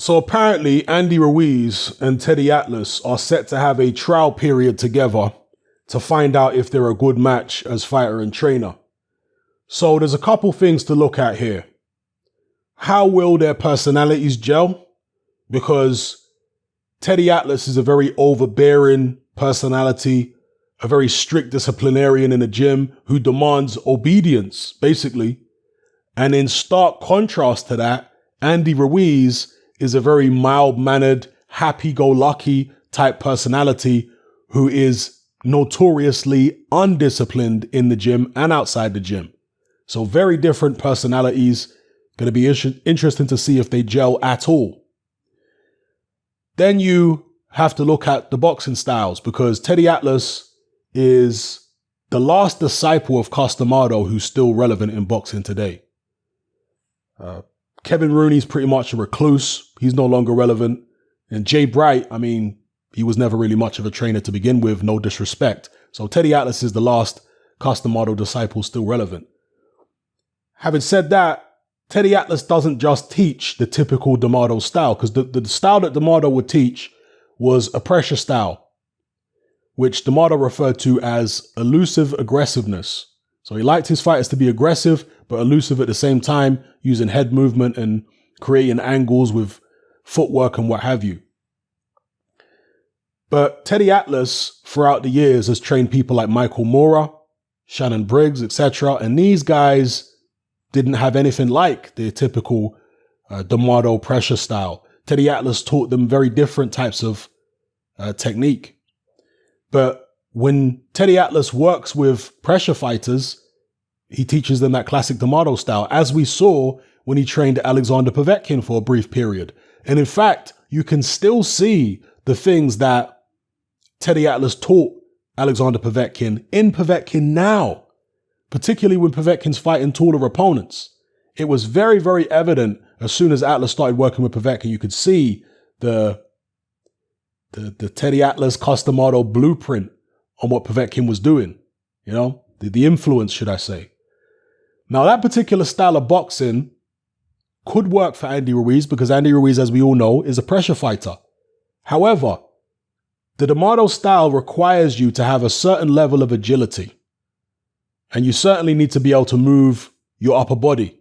So apparently Andy Ruiz and Teddy Atlas are set to have a trial period together to find out if they're a good match as fighter and trainer. So there's a couple things to look at here. How will their personalities gel? Because Teddy Atlas is a very overbearing personality, a very strict disciplinarian in the gym who demands obedience, basically. And in stark contrast to that, Andy Ruiz is a very mild-mannered, happy-go-lucky type personality who is notoriously undisciplined in the gym and outside the gym. So very different personalities. Going to be interesting to see if they gel at all. Then you have to look at the boxing styles, because Teddy Atlas is the last disciple of Costamado who's still relevant in boxing today. Kevin Rooney's pretty much a recluse. He's no longer relevant. And Jay Bright, I mean, he was never really much of a trainer to begin with, no disrespect. So Teddy Atlas is the last Costamado disciple still relevant. Having said that, Teddy Atlas doesn't just teach the typical D'Amato style, because the style that D'Amato would teach was a pressure style, which D'Amato referred to as elusive aggressiveness. So he liked his fighters to be aggressive, but elusive at the same time, using head movement and creating angles with footwork and what have you. But Teddy Atlas, throughout the years, has trained people like Michael Mora, Shannon Briggs, etc. And these guys didn't have anything like the typical D'Amato pressure style. Teddy Atlas taught them very different types of technique. But when Teddy Atlas works with pressure fighters, he teaches them that classic D'Amato style, as we saw when he trained Alexander Povetkin for a brief period. And in fact, you can still see the things that Teddy Atlas taught Alexander Povetkin in Povetkin now, particularly when Povetkin's fighting taller opponents. It was very, very evident as soon as Atlas started working with Povetkin. You could see the Teddy Atlas Costamado blueprint on what Povetkin was doing, you know, the influence, should I say. Now, that particular style of boxing could work for Andy Ruiz, because Andy Ruiz, as we all know, is a pressure fighter. However, the D'Amato style requires you to have a certain level of agility. And you certainly need to be able to move your upper body.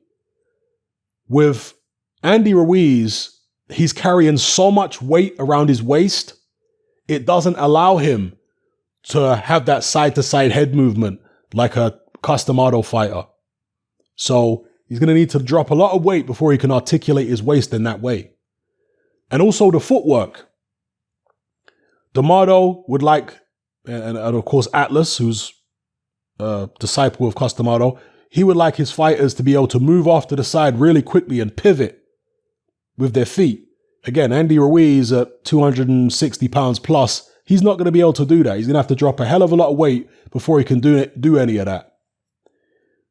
With Andy Ruiz, he's carrying so much weight around his waist, it doesn't allow him to have that side-to-side head movement like a Costamado fighter. So he's going to need to drop a lot of weight before he can articulate his waist in that way. And also the footwork. D'Amato would like, and of course Atlas, who's disciple of Costamado, he would like his fighters to be able to move off to the side really quickly and pivot with their feet. Again, Andy Ruiz at 260 pounds plus, he's not going to be able to do that. He's going to have to drop a hell of a lot of weight before he can do any of that.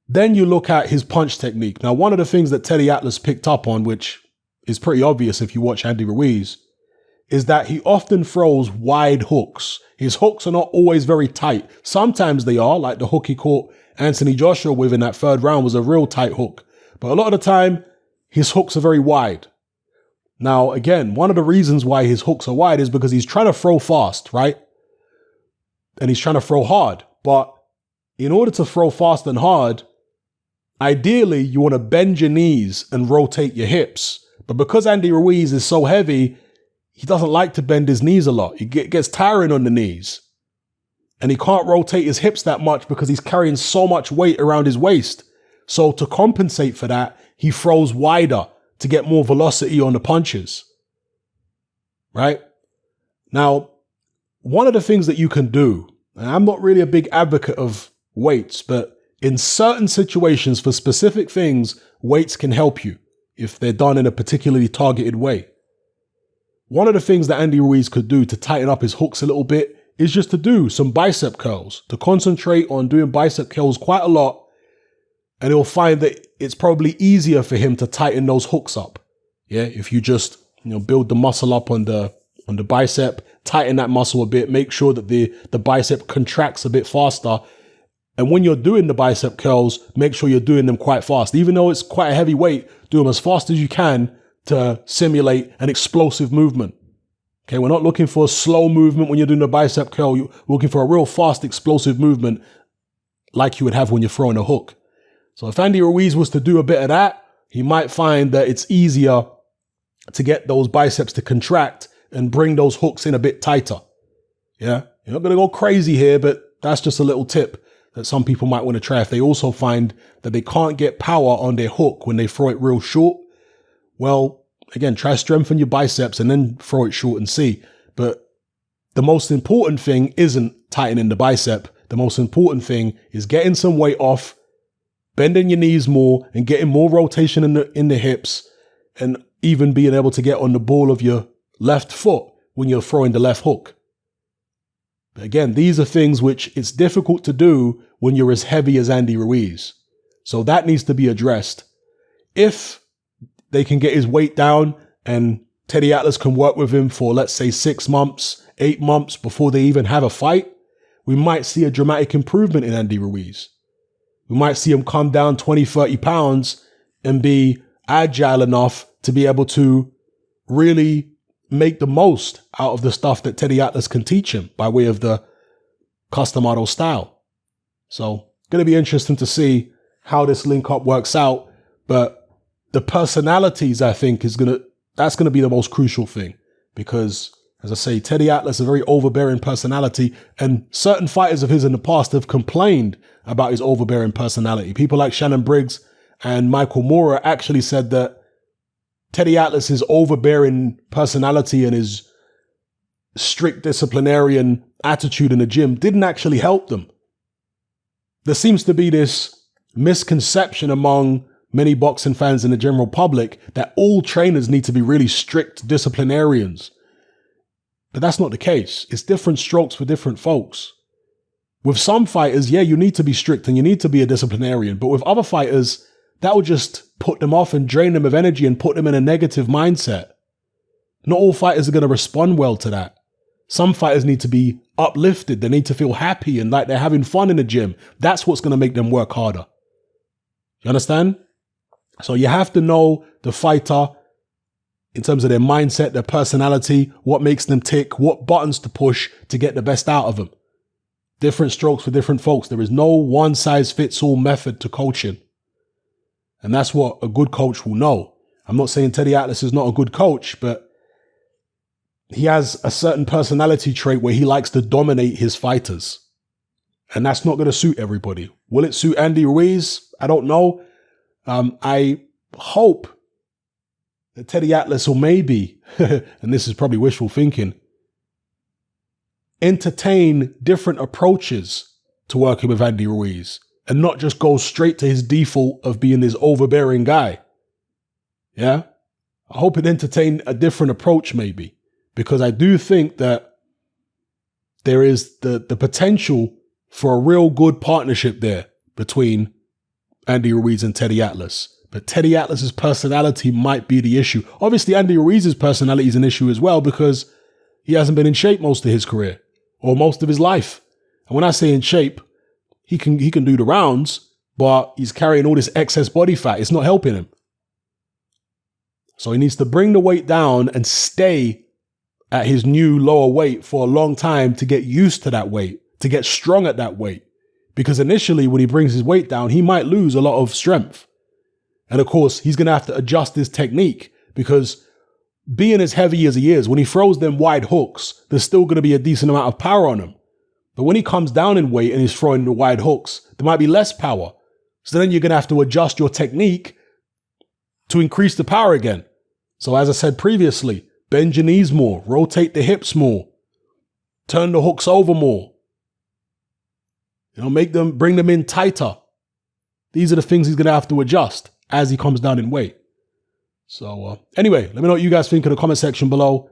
Then you look at his punch technique. Now, one of the things that Teddy Atlas picked up on, which is pretty obvious if you watch Andy Ruiz, is that he often throws wide hooks. His hooks are not always very tight. Sometimes they are, like the hook he caught Anthony Joshua with in that third round was a real tight hook. But a lot of the time, his hooks are very wide. Now, again, one of the reasons why his hooks are wide is because he's trying to throw fast, right? And he's trying to throw hard. But in order to throw fast and hard, ideally, you want to bend your knees and rotate your hips. But because Andy Ruiz is so heavy, he doesn't like to bend his knees a lot. He gets tiring on the knees. And he can't rotate his hips that much because he's carrying so much weight around his waist. So to compensate for that, he throws wider to get more velocity on the punches. Right? Now, one of the things that you can do, and I'm not really a big advocate of weights, but in certain situations for specific things, weights can help you if they're done in a particularly targeted way. One of the things that Andy Ruiz could do to tighten up his hooks a little bit is just to do some bicep curls, to concentrate on doing bicep curls quite a lot. And he'll find that it's probably easier for him to tighten those hooks up. Yeah, if you just, build the muscle up on the bicep, tighten that muscle a bit, make sure that the bicep contracts a bit faster. And when you're doing the bicep curls, make sure you're doing them quite fast. Even though it's quite a heavy weight, do them as fast as you can to simulate an explosive movement. Okay, we're not looking for a slow movement when you're doing a bicep curl. We're looking for a real fast, explosive movement like you would have when you're throwing a hook. So if Andy Ruiz was to do a bit of that, he might find that it's easier to get those biceps to contract and bring those hooks in a bit tighter. Yeah, you're not going to go crazy here, but that's just a little tip that some people might want to try if they also find that they can't get power on their hook when they throw it real short. Well, again, try strengthen your biceps and then throw it short and see. But the most important thing isn't tightening the bicep. The most important thing is getting some weight off, bending your knees more and getting more rotation in the hips, and even being able to get on the ball of your left foot when you're throwing the left hook. But again, these are things which it's difficult to do when you're as heavy as Andy Ruiz. So that needs to be addressed. If they can get his weight down and Teddy Atlas can work with him for, let's say, 6 months, 8 months before they even have a fight, we might see a dramatic improvement in Andy Ruiz. We might see him come down 20, 30 pounds and be agile enough to be able to really make the most out of the stuff that Teddy Atlas can teach him by way of the Customado style. So, going to be interesting to see how this link up works out. But the personalities, I think, that's going to be the most crucial thing. Because, as I say, Teddy Atlas is a very overbearing personality, and certain fighters of his in the past have complained about his overbearing personality. People like Shannon Briggs and Michael Moorer actually said that Teddy Atlas's overbearing personality and his strict disciplinarian attitude in the gym didn't actually help them. There seems to be this misconception among many boxing fans and the general public that all trainers need to be really strict disciplinarians. But that's not the case. It's different strokes for different folks. With some fighters, yeah, you need to be strict and you need to be a disciplinarian. But with other fighters, that will just put them off and drain them of energy and put them in a negative mindset. Not all fighters are going to respond well to that. Some fighters need to be uplifted. They need to feel happy and like they're having fun in the gym. That's what's going to make them work harder. You understand? So you have to know the fighter in terms of their mindset, their personality, what makes them tick, what buttons to push to get the best out of them. Different strokes for different folks. There is no one-size-fits-all method to coaching. And that's what a good coach will know. I'm not saying Teddy Atlas is not a good coach, but he has a certain personality trait where he likes to dominate his fighters. And that's not going to suit everybody. Will it suit Andy Ruiz? I don't know. I hope that Teddy Atlas will maybe, and this is probably wishful thinking, entertain different approaches to working with Andy Ruiz and not just go straight to his default of being this overbearing guy. Yeah? I hope it entertained a different approach maybe, because I do think that there is the potential for a real good partnership there between Andy Ruiz and Teddy Atlas. But Teddy Atlas's personality might be the issue. Obviously, Andy Ruiz's personality is an issue as well because he hasn't been in shape most of his career or most of his life. And when I say in shape, he can do the rounds, but he's carrying all this excess body fat. It's not helping him. So he needs to bring the weight down and stay at his new lower weight for a long time to get used to that weight, to get strong at that weight. Because initially, when he brings his weight down, he might lose a lot of strength. And of course, he's going to have to adjust his technique because being as heavy as he is, when he throws them wide hooks, there's still going to be a decent amount of power on him. But when he comes down in weight and he's throwing the wide hooks, there might be less power. So then you're going to have to adjust your technique to increase the power again. So as I said previously, bend your knees more, rotate the hips more, turn the hooks over more. Bring them in tighter. These are the things he's going to have to adjust as he comes down in weight. So anyway, let me know what you guys think in the comment section below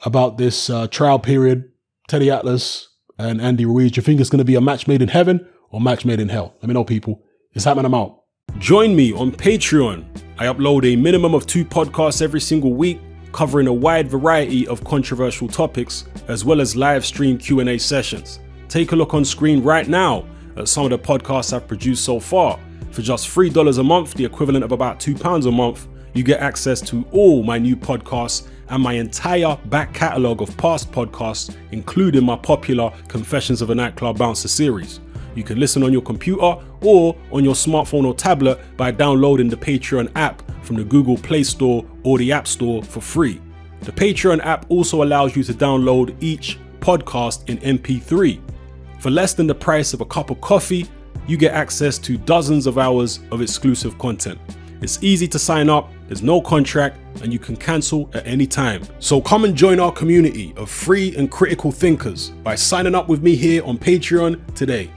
about this trial period, Teddy Atlas and Andy Ruiz. Do you think it's going to be a match made in heaven or match made in hell? Let me know, people. It's happening. I'm out. Join me on Patreon. I upload a minimum of 2 podcasts every single week, covering a wide variety of controversial topics, as well as live stream Q&A sessions. Take a look on screen right now at some of the podcasts I've produced so far. For just $3 a month, the equivalent of about £2 a month, you get access to all my new podcasts and my entire back catalogue of past podcasts, including my popular Confessions of a Nightclub Bouncer series. You can listen on your computer or on your smartphone or tablet by downloading the Patreon app from the Google Play Store or the App Store for free. The Patreon app also allows you to download each podcast in MP3. For less than the price of a cup of coffee, you get access to dozens of hours of exclusive content. It's easy to sign up, there's no contract, and you can cancel at any time. So come and join our community of free and critical thinkers by signing up with me here on Patreon today.